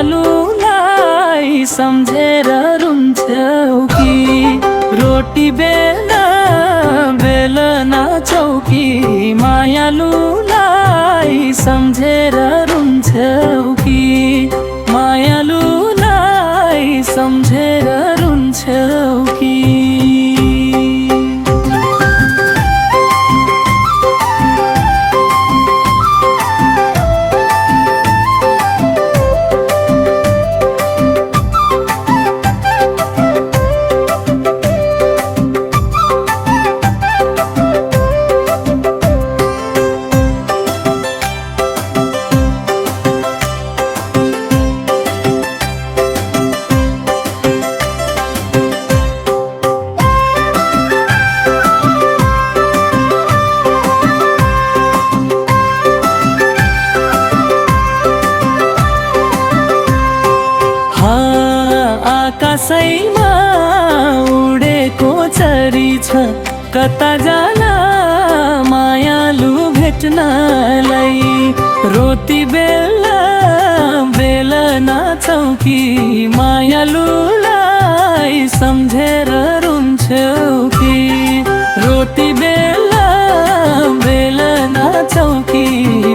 मायालुलाई सम्झेर रुन्छौ कि? रोटी बेल्दा बेलना चौकी मायालुलाई सम्झेर रुन्छौ कि? मायालुलाई सम्झेर रुन्छौ कि? आकाशैमा उडेको चरी छ, कता जाला मायालु भेट्नलाई? रोटी बेला बेलना चौकी मायालुलाई सम्झेर रुन्छौ कि? रोटी बेला बेलना चौकी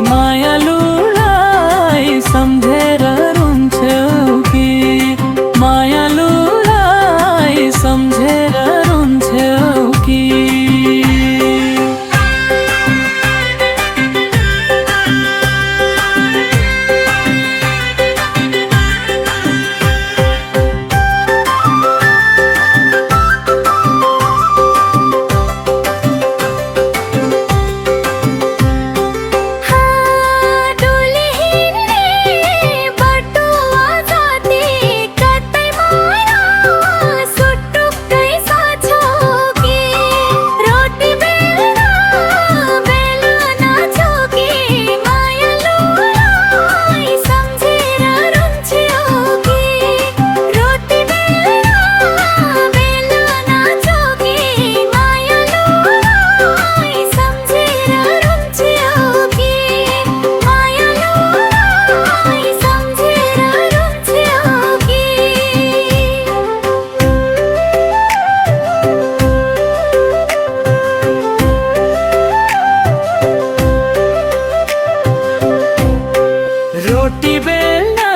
मायालुलाई सम्झेर रुन्छौ कि? मायालुलाई सम्झेर रुन्छौ कि? रोटी बेलना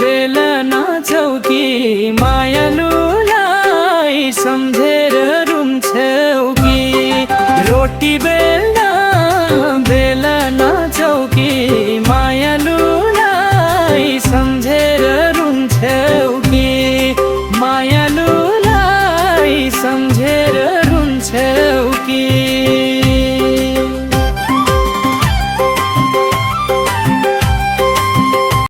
बेलना चौकी